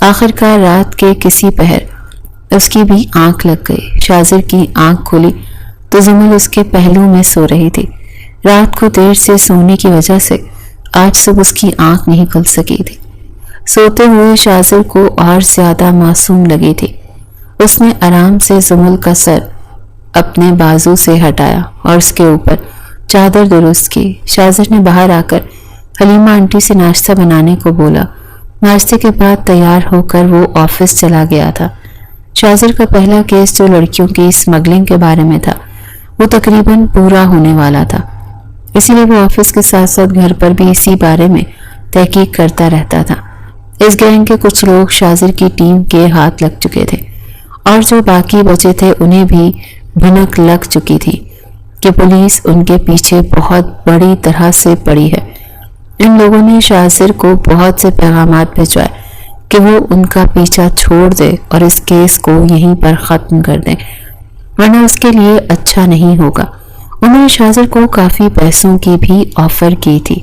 آخرکار رات کے کسی پہر اس کی بھی آنکھ لگ گئی۔ شاذر کی آنکھ کھلی تو زمل اس کے پہلو میں سو رہی تھی۔ رات کو دیر سے سونے کی وجہ سے آج صبح اس کی آنکھ نہیں کھل سکی تھی۔ سوتے ہوئے شاذر کو اور زیادہ معصوم لگی تھی۔ اس نے آرام سے زمل کا سر اپنے بازو سے ہٹایا اور اس کے اوپر چادر درست کی۔ شاذر نے باہر آ کر حلیمہ آنٹی سے ناشتہ بنانے کو بولا۔ ناشتے کے بعد تیار ہو کر وہ آفس چلا گیا تھا۔ شاذر کا پہلا کیس جو لڑکیوں کی اسمگلنگ کے بارے میں تھا وہ تقریباً پورا ہونے والا تھا، اسی لیے وہ آفس کے ساتھ ساتھ گھر پر بھی اسی بارے میں تحقیق کرتا رہتا تھا۔ اس گینگ کے کچھ لوگ شاذر کی ٹیم کے ہاتھ لگ چکے تھے اور جو باقی بچے تھے انہیں بھی بھنک لگ چکی تھی کہ پولیس ان کے پیچھے بہت بڑی طرح سے پڑی ہے۔ ان لوگوں نے شاذر کو بہت سے پیغامات بھیجوائے کہ وہ ان کا پیچھا چھوڑ دے اور اس کیس کو یہیں پر ختم کر دیں، ورنہ اس کے لیے اچھا نہیں ہوگا۔ انہوں نے شاذر کو کافی پیسوں کی بھی آفر کی تھی۔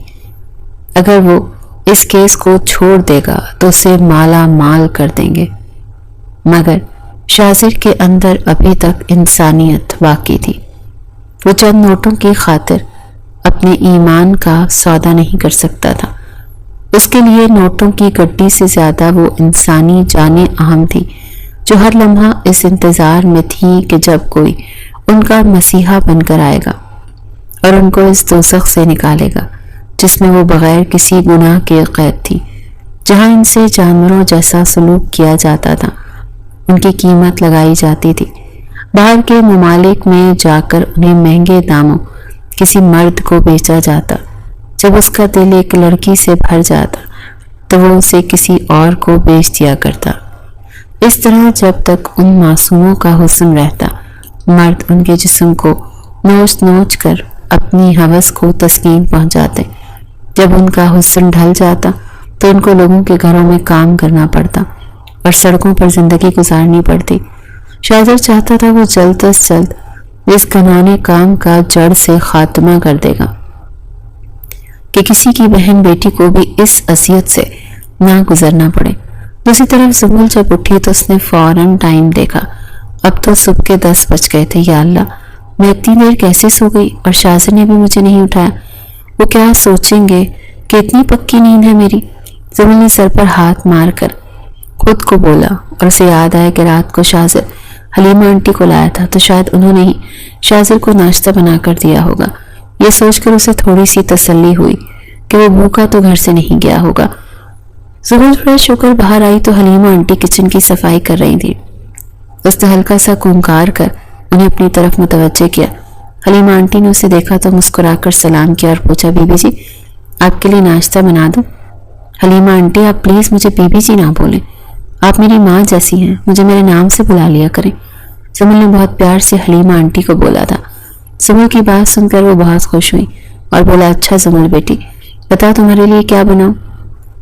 اگر وہ اس کیس کو چھوڑ دے گا تو اسے مالا مال کر دیں گے، مگر شاذر کے اندر ابھی تک انسانیت باقی تھی۔ وہ چند نوٹوں کی خاطر اپنے ایمان کا سودا نہیں کر سکتا تھا۔ اس کے لیے نوٹوں کی گڈی سے زیادہ وہ انسانی جانیں اہم تھی، جو ہر لمحہ اس انتظار میں تھی کہ جب کوئی ان کا مسیحا بن کر آئے گا اور ان کو اس دوزخ سے نکالے گا جس میں وہ بغیر کسی گناہ کے قید تھی، جہاں ان سے جانوروں جیسا سلوک کیا جاتا تھا۔ ان کی قیمت لگائی جاتی تھی، باہر کے ممالک میں جا کر انہیں مہنگے داموں کسی مرد کو بیچا جاتا۔ جب اس کا دل ایک لڑکی سے بھر جاتا تو وہ اسے کسی اور کو بیچ دیا کرتا۔ اس طرح جب تک ان معصوموں کا حسن رہتا، مرد ان کے جسم کو نوچ نوچ کر اپنی ہوس کو تسکین پہنچاتے۔ جب ان کا حسن ڈھل جاتا تو ان کو لوگوں کے گھروں میں کام کرنا پڑتا اور سڑکوں پر زندگی گزارنی پڑتی۔ شاذر چاہتا تھا وہ جلد از جلد اس گنانے کام کا جڑ سے خاتمہ کر دے گا کہ کسی کی بہن بیٹی کو بھی اس اذیت سے نہ گزرنا پڑے۔ دوسری طرف زمل جب اٹھی تو اس نے فوراً ٹائم دیکھا۔ اب تو صبح کے 10 بج گئے تھے۔ یا اللہ، میں اتنی دیر کیسے سو گئی اور شاذر نے بھی مجھے نہیں اٹھایا؟ وہ کیا سوچیں گے کہ اتنی پکی نیند ہے میری؟ زمل نے سر پر ہاتھ مار کر خود کو بولا اور اسے یاد آیا کہ رات کو شاذر حلیمہ آنٹی کو لایا تھا تو شاید انہوں نے ہی شاذر کو ناشتہ بنا کر دیا ہوگا۔ یہ سوچ کر اسے تھوڑی سی تسلی ہوئی کہ وہ بھوکا تو گھر سے نہیں گیا ہوگا۔ زمل فریش ہو کر باہر آئی تو حلیمہ آنٹی کچن کی صفائی کر رہی تھی۔ اس نے ہلکا سا کونکار کر انہیں اپنی طرف متوجہ کیا۔ حلیمہ آنٹی نے اسے دیکھا تو مسکرا کر سلام کیا اور پوچھا، بی بی جی آپ کے لیے ناشتہ بنا دوں؟ حلیمہ آنٹی آپ پلیز مجھے بی بی جی نہ بولیں، آپ میری ماں جیسی ہیں، مجھے میرے نام سے بلا لیا کریں۔ زمل نے بہت پیار سے حلیمہ آنٹی کو بولا تھا۔ زمل کی بات سن کر وہ بہت خوش ہوئی اور بولا، اچھا زمل بیٹی بتا تمہارے لیے کیا بناؤں؟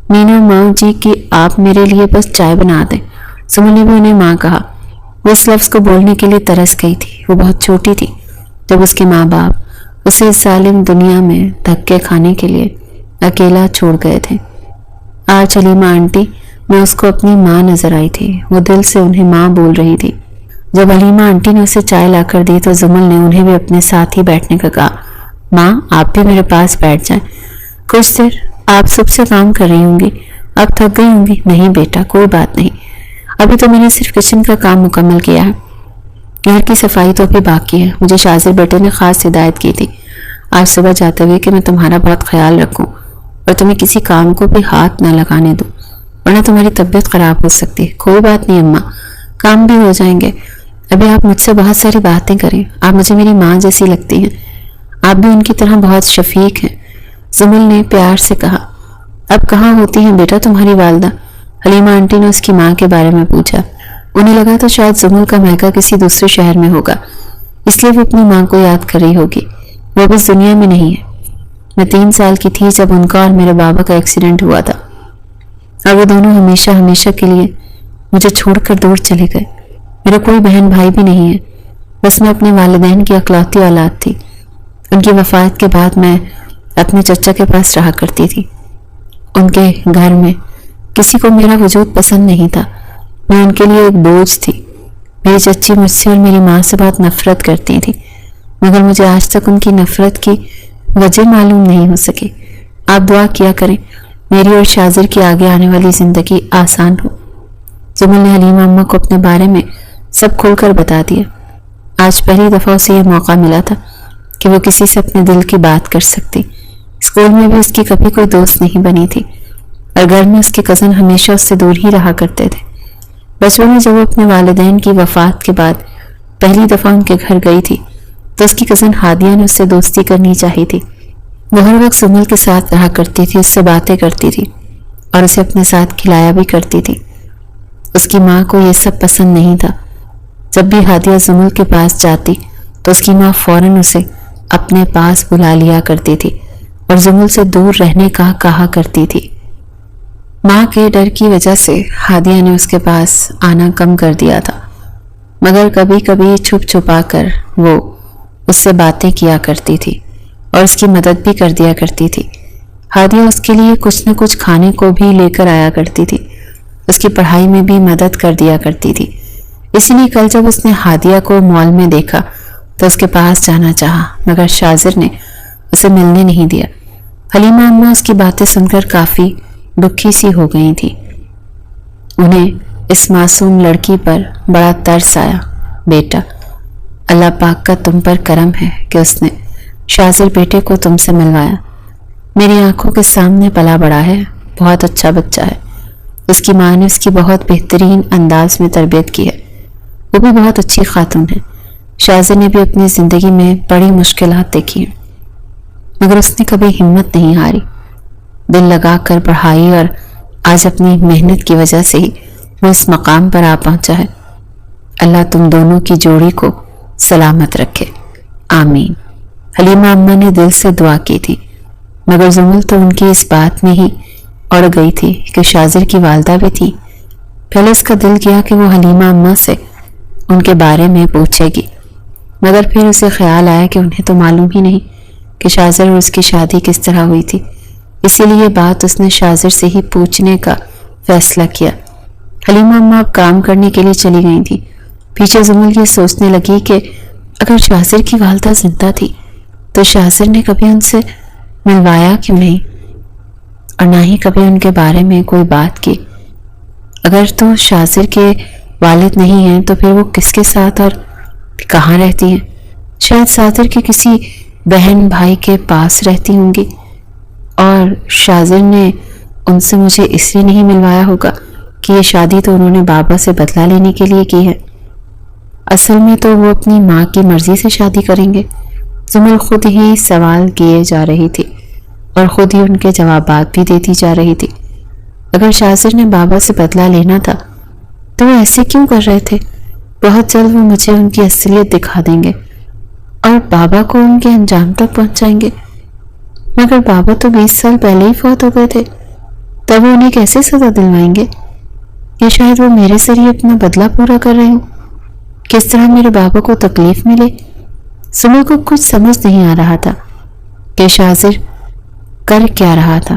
مینا ماں جی کہ آپ میرے لیے بس چائے بنا دیں۔ زمل نے بھی انہیں ماں کہا۔ وہ اس لفظ کو بولنے کے لیے ترس گئی تھی۔ وہ بہت چھوٹی تھی جب اس کے ماں باپ اسے اس ظالم دنیا میں دھکے کھانے کے لیے اکیلا چھوڑ گئے تھے۔ آج حلیمہ آنٹی میں اس کو اپنی ماں نظر آئی تھی. وہ دل سے انہیں ماں بول رہی تھی. جب حلیمہ آنٹی نے اسے چائے لا کر دی تو زمل نے انہیں بھی اپنے ساتھ ہی بیٹھنے کا کہا. ماں آپ بھی میرے پاس بیٹھ جائیں. کچھ دیر آپ سب سے کام کر رہی ہوں گی, اب تھک گئی ہوں گی. نہیں بیٹا کوئی بات نہیں, ابھی تو میں نے صرف کچن کا کام مکمل کیا ہے, گھر کی صفائی تو ابھی باقی ہے. مجھے شاذر بیٹے نے خاص ہدایت کی تھی آج صبح جاتے ہوئے کہ میں تمہارا بہت خیال رکھوں اور تمہیں کسی کام کو بھی ہاتھ نہ لگانے دوں, ورنہ تمہاری طبیعت خراب ہو سکتی ہے. کوئی بات نہیں اماں, کام بھی ہو جائیں گے. ابھی آپ مجھ سے بہت ساری باتیں کریں, آپ مجھے میری ماں جیسی لگتی ہیں, آپ بھی ان کی طرح بہت شفیق ہیں. زمل نے پیار سے کہا. اب کہاں ہوتی ہیں بیٹا تمہاری والدہ؟ حلیمہ آنٹی نے اس کی ماں کے بارے میں پوچھا. انہیں لگا تو شاید زمل کا میکا کسی دوسرے شہر میں ہوگا, اس لیے وہ اپنی ماں کو یاد کر رہی ہوگی. وہ اب اس دنیا میں نہیں ہے. میں 3 سال کی تھی جب ان کا اور میرے بابا کا ایکسیڈنٹ ہوا تھا, اور وہ دونوں ہمیشہ ہمیشہ کے لیے مجھے چھوڑ کر دور چلے گئے. میرا کوئی بہن بھائی بھی نہیں ہے, بس میں اپنے والدین کی اکلوتی اولاد تھی. ان کی وفات کے بعد میں اپنے چچا کے پاس رہا کرتی تھی. ان کے گھر میں کسی کو میرا وجود پسند نہیں تھا. میں ان کے لیے ایک بوجھ تھی. میری چچی مجھ سے اور میری ماں سے بہت نفرت کرتی تھی, مگر مجھے آج تک ان کی نفرت کی وجہ معلوم نہیں ہو سکی. آپ دعا کیا کریں میری اور شاذر کی آگے آنے والی زندگی آسان ہو. زمل نے حلیمہ اماں کو اپنے بارے میں سب کھول کر بتا دیا. آج پہلی دفعہ اسے یہ موقع ملا تھا کہ وہ کسی سے اپنے دل کی بات کر سکتی. اسکول میں بھی اس کی کبھی کوئی دوست نہیں بنی تھی, اور گھر میں اس کے کزن ہمیشہ اس سے دور ہی رہا کرتے تھے. بچپن میں جب وہ اپنے والدین کی وفات کے بعد پہلی دفعہ ان کے گھر گئی تھی تو اس کی کزن ہادیہ نے اس سے دوستی کرنی چاہی تھی. وہ ہر وقت زمل کے ساتھ رہا کرتی تھی, اس سے باتیں کرتی تھی اور اسے اپنے ساتھ کھلایا بھی کرتی تھی. اس کی ماں کو یہ سب پسند نہیں تھا. جب بھی ہادیہ زمل کے پاس جاتی تو اس کی ماں فوراً اسے اپنے پاس بلا لیا کرتی تھی اور زمل سے دور رہنے کا کہا کرتی تھی. ماں کے ڈر کی وجہ سے ہادیہ نے اس کے پاس آنا کم کر دیا تھا, مگر کبھی کبھی چھپ چھپا کر وہ اس سے باتیں کیا کرتی تھی اور اس کی مدد بھی کر دیا کرتی تھی. ہادیہ اس کے لیے کچھ نہ کچھ کھانے کو بھی لے کر آیا کرتی تھی, اس کی پڑھائی میں بھی مدد کر دیا کرتی تھی. اسی لیے کل جب اس نے ہادیہ کو مال میں دیکھا تو اس کے پاس جانا چاہا, مگر شاذر نے اسے ملنے نہیں دیا. حلیمہ اماں اس کی باتیں سن کر کافی دکھی سی ہو گئی تھی. انہیں اس معصوم لڑکی پر بڑا ترس آیا. بیٹا اللہ پاک کا تم پر کرم ہے کہ اس نے شاذر بیٹے کو تم سے ملوایا. میری آنکھوں کے سامنے پلا بڑا ہے, بہت اچھا بچہ ہے. اس کی ماں نے اس کی بہت بہترین انداز میں تربیت کی ہے, وہ بھی بہت اچھی خاتون ہے. شاذر نے بھی اپنی زندگی میں بڑی مشکلات دیکھی ہیں, مگر اس نے کبھی ہمت نہیں ہاری. دل لگا کر پڑھائی اور آج اپنی محنت کی وجہ سے ہی وہ اس مقام پر آ پہنچا ہے. اللہ تم دونوں کی جوڑی کو سلامت رکھے, آمین. حلیمہ اماں نے دل سے دعا کی تھی, مگر زمل تو ان کی اس بات میں ہی اڑ گئی تھی کہ شاذر کی والدہ بھی تھی. پہلے اس کا دل کیا کہ وہ حلیمہ اماں سے ان کے بارے میں پوچھے گی, مگر پھر اسے خیال آیا کہ انہیں تو معلوم ہی نہیں کہ شاذر اور اس کی شادی کس طرح ہوئی تھی. اسی لیے بات اس نے شاذر سے ہی پوچھنے کا فیصلہ کیا. حلیمہ اماں اب کام کرنے کے لیے چلی گئی تھی. پیچھے زمل یہ سوچنے لگی کہ اگر شاذر کی والدہ زندہ تھی تو شاذر نے کبھی ان سے ملوایا کیوں نہیں, اور نہ ہی کبھی ان کے بارے میں کوئی بات کی. اگر تو شاذر کے والد نہیں ہیں تو پھر وہ کس کے ساتھ اور کہاں رہتی ہیں؟ شاید شاذر کے کسی بہن بھائی کے پاس رہتی ہوں گی, اور شاذر نے ان سے مجھے اس لیے نہیں ملوایا ہوگا کہ یہ شادی تو انہوں نے بابا سے بدلہ لینے کے لیے کی ہے. اصل میں تو وہ اپنی ماں کی مرضی سے شادی کریں گے. زمل خود ہی سوال کیے جا رہی تھی اور خود ہی ان کے جوابات بھی دیتی جا رہی تھی. اگر شاذر نے بابا سے بدلہ لینا تھا تو وہ ایسے کیوں کر رہے تھے؟ بہت جلد وہ مجھے ان کی اصلیت دکھا دیں گے اور بابا کو ان کے انجام تک پہنچائیں گے. مگر بابا تو 20 سال پہلے ہی فوت ہو گئے تھے, تب وہ انہیں کیسے سزا دلوائیں گے؟ یا شاید وہ میرے ذریعے اپنا بدلہ پورا کر رہے ہوں. کس طرح میرے بابا کو تکلیف ملے؟ زمل کو کچھ سمجھ نہیں آ رہا تھا کہ شاذر کر کیا رہا تھا.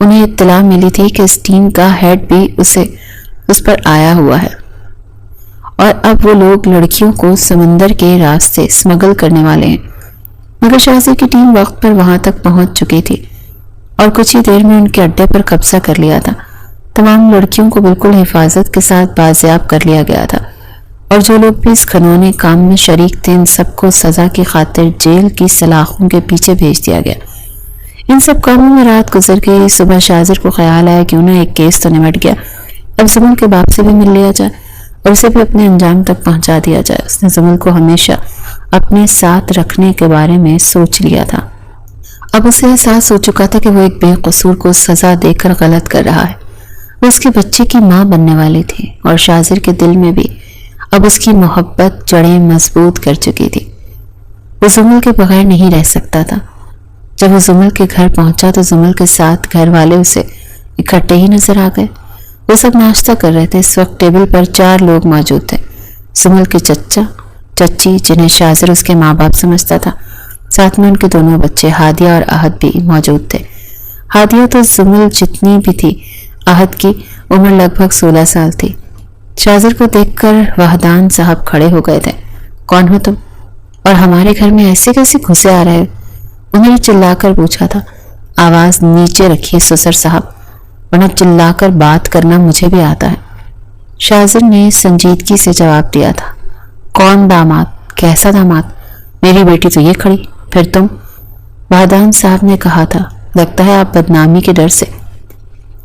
انہیں اطلاع ملی تھی کہ اس ٹیم کا ہیڈ بھی اس پر آیا ہوا ہے اور اب وہ لوگ لڑکیوں کو سمندر کے راستے اسمگل کرنے والے ہیں۔ مگر شازر کی ٹیم وقت پر وہاں تک پہنچ چکی تھی اور کچھ ہی دیر میں ان کے اڈے پر قبضہ کر لیا تھا۔ تمام لڑکیوں کو بالکل حفاظت کے ساتھ بازیاب کر لیا گیا تھا اور جو لوگ بھی اس گھنونے کام میں شریک تھے ان سب کو سزا کی خاطر جیل کی سلاخوں کے پیچھے بھیج دیا گیا۔ ان سب کاموں میں رات گزر گئی۔ صبح شازر کو خیال آیا کیوں نہ ایک کیس تو نمٹ گیا، اب زمل کے باپ سے بھی مل لیا جائے اور اسے بھی اپنے انجام تک پہنچا دیا جائے۔ اس نے زمل کو ہمیشہ اپنے ساتھ رکھنے کے بارے میں سوچ لیا تھا۔ اب اسے احساس ہو چکا تھا کہ وہ ایک بے قصور کو سزا دے کر غلط کر رہا ہے۔ وہ اس کے بچے کی ماں بننے والی تھی اور شازر کے دل میں بھی اب اس کی محبت جڑیں مضبوط کر چکی تھی۔ وہ زمل کے بغیر نہیں رہ سکتا تھا۔ جب وہ زمل کے گھر پہنچا تو زمل کے ساتھ گھر والے اسے اکٹھے ہی نظر آ گئے۔ وہ سب ناشتہ کر رہے تھے۔ اس وقت ٹیبل پر 4 لوگ موجود تھے۔ زمل کے چچا چچی جنہیں شازر اس کے ماں باپ سمجھتا تھا، ساتھ میں ان کے دونوں بچے ہادیہ اور احد بھی موجود تھے۔ ہادیہ تو زمل جتنی بھی تھی، احد کی عمر لگ بھگ 16 سال تھی۔ شازر کو دیکھ کر وحدان صاحب کھڑے ہو گئے تھے۔ کون ہو تم اور ہمارے گھر میں ایسے کیسے گھسے آ رہے؟ انہوں نے چلا کر پوچھا تھا۔ آواز نیچے رکھیے سسر صاحب، ورنہ چلا کر بات کرنا مجھے بھی آتا ہے۔ شازر نے سنجیدگی سے جواب دیا تھا۔ کون داماد؟ کیسا داماد؟ میری بیٹی تو یہ کھڑی، پھر تم؟ وحدان صاحب نے کہا تھا۔ لگتا ہے آپ بدنامی کے ڈر سے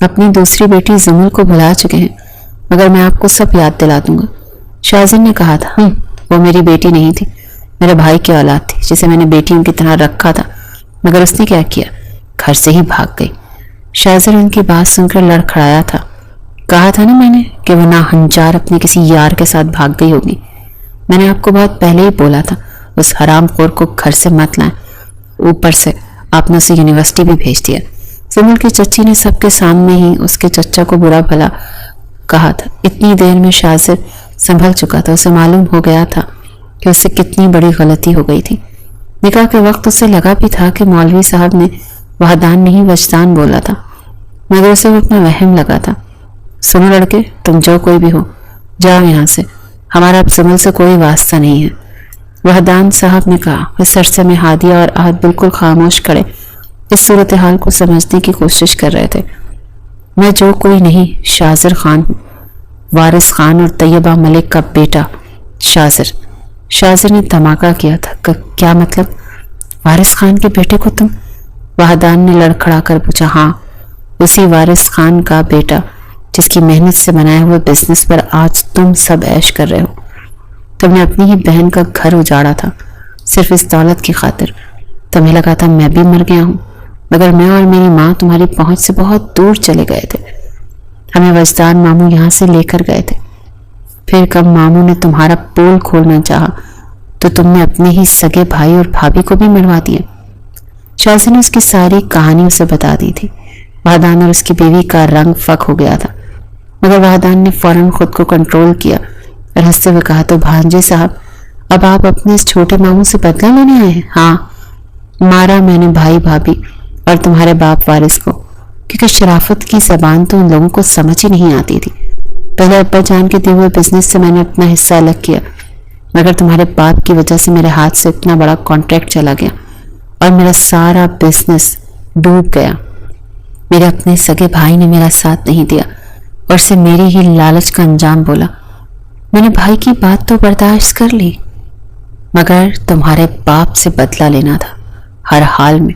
اپنی دوسری بیٹی زمل کو بھلا چکے ہیں، مگر میں آپ کو سب یاد دلا دوں گا۔ شازر نے کہا تھا۔ وہ میری بیٹی نہیں تھی، میرے بھائی کی اولاد تھی جسے میں نے بیٹیوں کی طرح رکھا تھا، مگر اس نے کیا کیا؟ گھر سے ہی بھاگ گئی۔ شازر ان کی بات سن کر لڑکھڑایا تھا۔ کہا تھا نا میں نے کہ وہ ناہنجار اپنے کسی یار کے ساتھ بھاگ گئی ہوگی۔ میں نے آپ کو بہت پہلے ہی بولا تھا اس حرام خور کو گھر سے مت لائیں۔ اوپر سے آپ نے اسے یونیورسٹی بھی بھیج دیا۔ زمل کی چچی نے سب کے سامنے ہی اس کے چچا کو برا بھلا کہا تھا۔ اتنی دیر میں شازر سنبھل چکا تھا۔ اسے معلوم ہو گیا تھا کہ اس سے کتنی بڑی غلطی ہو گئی تھی۔ نکاح کے وقت اسے لگا بھی تھا کہ مولوی صاحب نے وحدان نہیں وجدان بولا تھا، مگر اسے وہ اپنا وہم لگا تھا۔ سنو لڑکے، تم جو کوئی بھی ہو، جاؤ یہاں سے، ہمارا اب زمل سے کوئی واسطہ نہیں ہے، وحدان صاحب نے کہا۔ اس عرصے میں ہادیہ اور احد بالکل خاموش کھڑے اس صورتحال کو سمجھنے کی کوشش کر رہے تھے۔ میں جو کوئی نہیں، شازر خان ہوں، وارث خان اور طیبہ ملک کا بیٹا شازر نے دھماکہ کیا تھا۔ کیا مطلب؟ وارث خان کے بیٹے کو تم؟ وحدان نے لڑکھڑا کر پوچھا۔ ہاں، اسی وارث خان کا بیٹا جس کی محنت سے بنائے ہوئے بزنس پر آج تم سب عیش کر رہے ہو۔ تم نے اپنی ہی بہن کا گھر اجاڑا تھا صرف اس دولت کی خاطر۔ تمہیں لگا تھا میں بھی مر گیا ہوں، مگر میں اور میری ماں تمہاری پہنچ سے بہت دور چلے گئے تھے۔ ہمیں وجدان ماموں یہاں سے لے کر گئے تھے۔ پھر کب ماموں نے تمہارا پول کھولنا چاہا تو تم نے اپنے ہی سگے بھائی اور بھابھی کو بھی مروا دیا۔ شازر نے اس کی ساری کہانی اسے بتا دی تھی۔ وحدان اور اس کی بیوی کا رنگ فک ہو گیا تھا، مگر وحدان نے فوراً خود کو کنٹرول کیا اور ہنستے ہوئے کہا، تو بھانجے صاحب، اب آپ اپنے اس چھوٹے ماموں سے بدلہ لینے آئے ہیں؟ ہاں، مارا میں نے بھائی بھابھی اور تمہارے باپ وارث کو، کیونکہ شرافت کی زبان تو ان لوگوں کو سمجھ ہی نہیں آتی تھی۔ پہلے ابا جان کے دیے ہوئے بزنس سے میں نے اپنا حصہ الگ کیا، مگر تمہارے باپ کی وجہ سے میرے ہاتھ سے اتنا بڑا کانٹریکٹ چلا گیا اور میرا سارا بزنس ڈوب گیا۔ میرے اپنے سگے بھائی نے میرا ساتھ نہیں دیا اور اسے میری ہی لالچ کا انجام بولا۔ میں نے بھائی کی بات تو برداشت کر لی، مگر تمہارے باپ سے بدلہ لینا تھا ہر حال میں،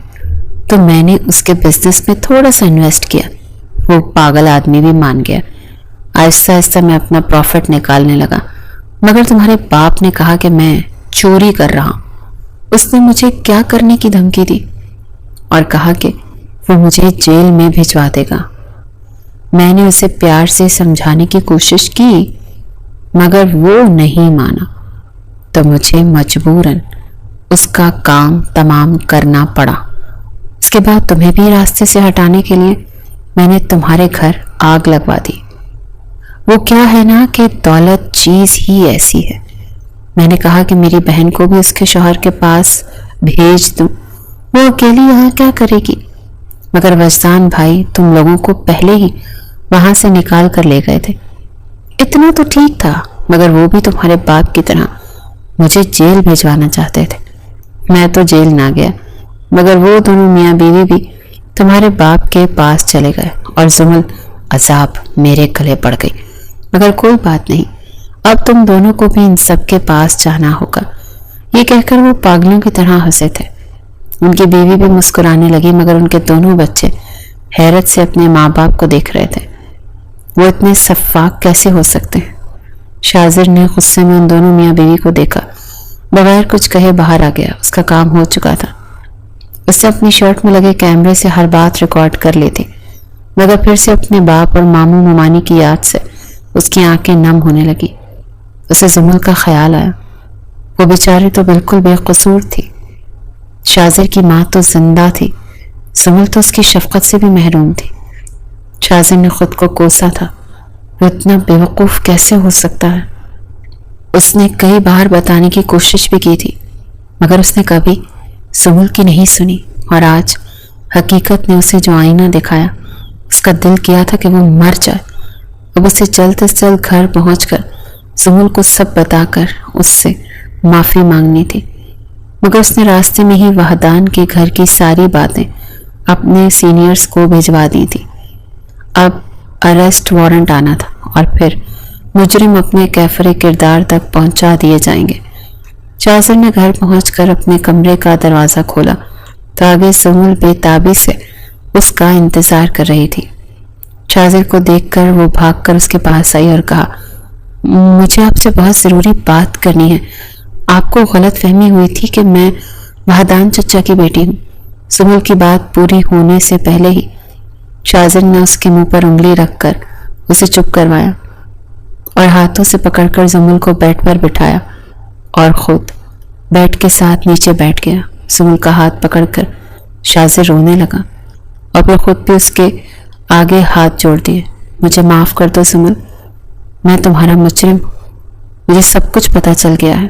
تو میں نے اس کے بزنس میں تھوڑا سا انویسٹ کیا۔ وہ پاگل آدمی بھی مان گیا۔ آہستہ آہستہ میں اپنا پروفٹ نکالنے لگا، مگر تمہارے باپ نے کہا کہ میں چوری کر رہا ہوں۔ اس نے مجھے کیا کرنے کی دھمکی دی اور کہا کہ وہ مجھے جیل میں بھجوا دے گا۔ میں نے اسے پیار سے سمجھانے کی کوشش کی، مگر وہ نہیں مانا، تو مجھے مجبوراً اس کا کام تمام کرنا پڑا۔ اس کے بعد تمہیں بھی راستے سے ہٹانے کے لیے میں نے تمہارے گھر آگ لگوا دی۔ وہ کیا ہے نا کہ دولت چیز ہی ایسی ہے۔ میں نے کہا کہ میری بہن کو بھی اس کے شوہر کے پاس بھیج دوں، وہ اکیلی یہاں کیا کرے گی؟ مگر وجدان بھائی تم لوگوں کو پہلے ہی وہاں سے نکال کر لے گئے تھے۔ اتنا تو ٹھیک تھا، مگر وہ بھی تمہارے باپ کی طرح مجھے جیل بھیجوانا چاہتے تھے۔ میں تو جیل نہ گیا، مگر وہ دونوں میاں بیوی بھی تمہارے باپ کے پاس چلے گئے اور زمل عذاب میرے گلے پڑ گئی۔ مگر کوئی بات نہیں، اب تم دونوں کو بھی ان سب کے پاس جانا ہوگا۔ یہ کہہ کر وہ پاگلوں کی طرح ہنسے تھے۔ ان کی بیوی بھی مسکرانے لگی، مگر ان کے دونوں بچے حیرت سے اپنے ماں باپ کو دیکھ رہے تھے۔ وہ اتنے شفاق کیسے ہو سکتے ہیں؟ شاذر نے غصے میں ان دونوں میاں بیوی کو دیکھا، بغیر کچھ کہے باہر آ گیا۔ اس کا کام ہو چکا تھا۔ اس نے اپنی شرٹ میں لگے کیمرے سے ہر بات ریکارڈ کر لی تھی، مگر پھر سے اپنے باپ اور ماموں ممانی کی یاد سے اس کی آنکھیں نم ہونے لگی۔ اسے زمل کا خیال آیا، وہ بیچاری تو بالکل بے قصور تھی۔ شاذر کی ماں تو زندہ تھی، زمل تو اس کی شفقت سے بھی محروم تھی۔ شاذر نے خود کو کوسا تھا، وہ اتنا بیوقوف کیسے ہو سکتا ہے؟ اس نے کئی بار بتانے کی کوشش بھی کی تھی، مگر اس نے کبھی زمل کی نہیں سنی، اور آج حقیقت نے اسے جو آئینہ دکھایا، اس کا دل کیا تھا کہ وہ مر جائے۔ اب اسے جلد از جلد گھر پہنچ کر زمل کو سب بتا کر اس سے معافی مانگنی تھی، مگر اس نے راستے میں ہی وحدان کے گھر کی ساری باتیں اپنے سینئرز کو بھجوا دی تھی۔ اب اریسٹ وارنٹ آنا تھا اور پھر مجرم اپنے کیفر کردار تک پہنچا دیے جائیں گے۔ شاذر نے گھر پہنچ کر اپنے کمرے کا دروازہ کھولا تو آگے زمل بے تابی سے اس کا انتظار کر رہی تھی۔ شاذر کو دیکھ کر وہ بھاگ کر اس کے پاس آئی اور کہا، مجھے آپ سے بہت ضروری بات کرنی ہے۔ آپ کو غلط فہمی ہوئی تھی کہ میں وحدان چچا کی بیٹی ہوں۔ زمل کی بات پوری ہونے سے پہلے ہی شاذر نے اس کے منہ پر انگلی رکھ کر اسے چپ کروایا اور ہاتھوں سے پکڑ کر زمل کو بیڈ پر بٹھایا اور خود بیڈ کے ساتھ نیچے بیٹھ گیا۔ زمل کا ہاتھ پکڑ کر شاذر رونے لگا اور پھر خود بھی اس کے آگے ہاتھ جوڑ دیے۔ مجھے معاف کر دو زمل، میں تمہارا مجرم ہوں، مجھے سب کچھ پتہ چل گیا ہے،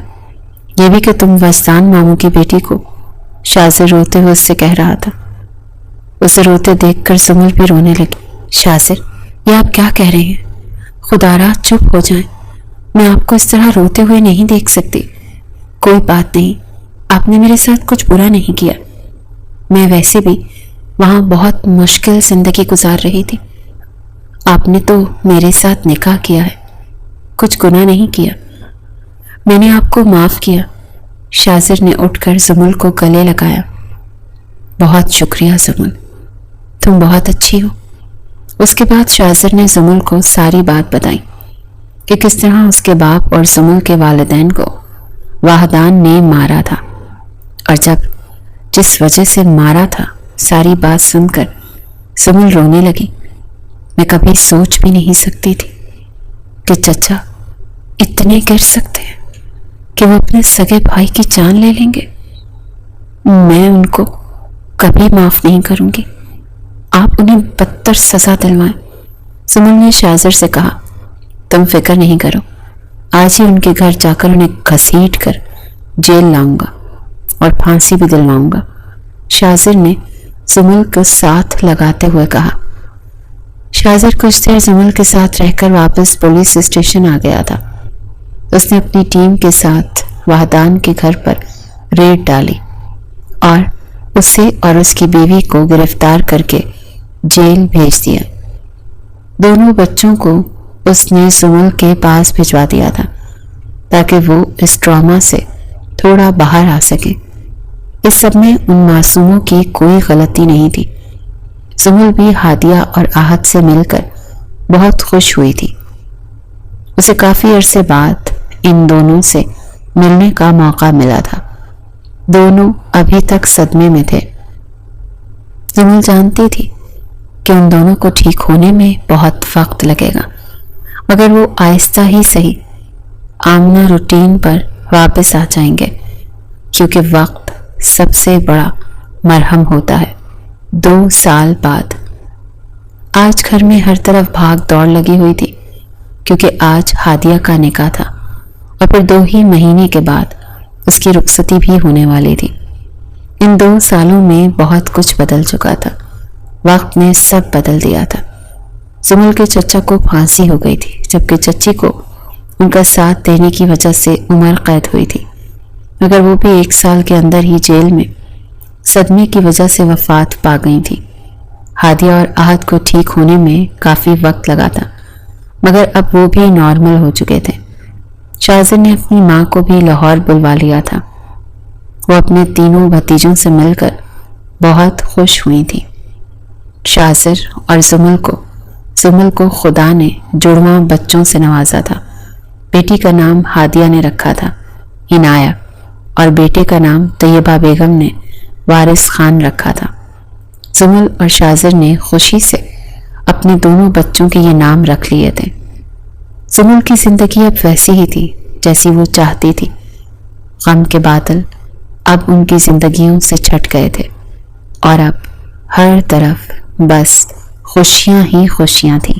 یہ بھی کہ تم وجدان ماموں کی بیٹی کو۔ شاذر روتے ہوئے اس سے کہہ رہا تھا۔ اسے روتے دیکھ کر زمل بھی رونے لگی۔ شاذر، یہ آپ کیا کہہ رہے ہیں؟ خدا را چپ ہو جائیں، میں آپ کو اس طرح روتے ہوئے نہیں دیکھ سکتی۔ کوئی بات نہیں، آپ نے میرے ساتھ کچھ برا نہیں کیا، میں ویسے بھی وہاں بہت مشکل زندگی گزار رہی تھی۔ آپ نے تو میرے ساتھ نکاح کیا ہے، کچھ گناہ نہیں کیا، میں نے آپ کو معاف کیا۔ شاذر نے اٹھ کر زمل کو گلے لگایا۔ بہت شکریہ زمل، تم بہت اچھی ہو۔ اس کے بعد شاذر نے زمل کو ساری بات بتائی کہ کس طرح اس کے باپ اور زمل کے والدین کو وحدان نے مارا تھا، اور جس وجہ سے مارا تھا، ساری بات سن کر زمل رونے لگی۔ میں کبھی سوچ بھی نہیں سکتی تھی کہ چچا اتنے گر سکتے ہیں کہ وہ اپنے سگے بھائی کی جان لے لیں گے۔ میں ان کو کبھی معاف نہیں کروں گی، آپ انہیں بدتر سزا دلوائیں۔ زمل نے شاذر سے کہا، تم فکر نہیں کرو، آج ہی ان کے گھر جا کر انہیں گھسیٹ کر جیل لاؤں گا اور پھانسی بھی دلواؤں گا۔ شاذر نے زمل کو ساتھ لگاتے ہوئے کہا۔ شاذر کچھ دیر زمل کے ساتھ رہ کر واپس پولیس اسٹیشن آ گیا تھا۔ اس نے اپنی ٹیم کے ساتھ وحدان کے گھر پر ریڈ ڈالی اور اسے اور اس کی بیوی کو گرفتار کر کے جیل بھیج دیا۔ دونوں بچوں کو اس نے زمل کے پاس بھجوا دیا تھا تاکہ وہ اس ڈرامہ سے تھوڑا باہر آ سکے۔ اس سب میں ان معصوموں کی کوئی غلطی نہیں تھی۔ زمل بھی ہادیہ اور آہت سے مل کر بہت خوش ہوئی تھی۔ اسے کافی عرصے بعد ان دونوں سے ملنے کا موقع ملا تھا۔ دونوں ابھی تک صدمے میں تھے۔ زمل جانتی تھی کہ ان دونوں کو ٹھیک ہونے میں بہت وقت لگے گا، مگر وہ آہستہ ہی صحیح آمنہ روٹین پر واپس آ جائیں گے، کیونکہ وقت سب سے بڑا مرہم ہوتا ہے۔ 2 سال بعد آج گھر میں ہر طرف بھاگ دوڑ لگی ہوئی تھی، کیونکہ آج ہادیہ کا نکاح تھا اور پھر 2 ہی مہینے کے بعد اس کی رخصتی بھی ہونے والی تھی۔ ان 2 سالوں میں بہت کچھ بدل چکا تھا۔ وقت نے سب بدل دیا تھا۔ سمل کے چچا کو پھانسی ہو گئی تھی، جبکہ چچی کو ان کا ساتھ دینے کی وجہ سے عمر قید ہوئی تھی، مگر وہ بھی 1 سال کے اندر ہی جیل میں صدمے کی وجہ سے وفات پا گئی تھی۔ ہادیہ اور احد کو ٹھیک ہونے میں کافی وقت لگا تھا، مگر اب وہ بھی نارمل ہو چکے تھے۔ شاذر نے اپنی ماں کو بھی لاہور بلوا لیا تھا۔ وہ اپنے تینوں بھتیجوں سے مل کر بہت خوش ہوئی تھی۔ شاذر اور زمل کو خدا نے جڑواں بچوں سے نوازا تھا۔ بیٹی کا نام ہادیہ نے رکھا تھا عنایہ، اور بیٹے کا نام طیبہ بیگم نے وارث خان رکھا تھا۔ زمل اور شاذر نے خوشی سے اپنے دونوں بچوں کے یہ نام رکھ لیے تھے۔ زمل کی زندگی اب ویسی ہی تھی جیسی وہ چاہتی تھی۔ غم کے بادل اب ان کی زندگیوں سے چھٹ گئے تھے، اور اب ہر طرف بس خوشیاں ہی خوشیاں تھیں۔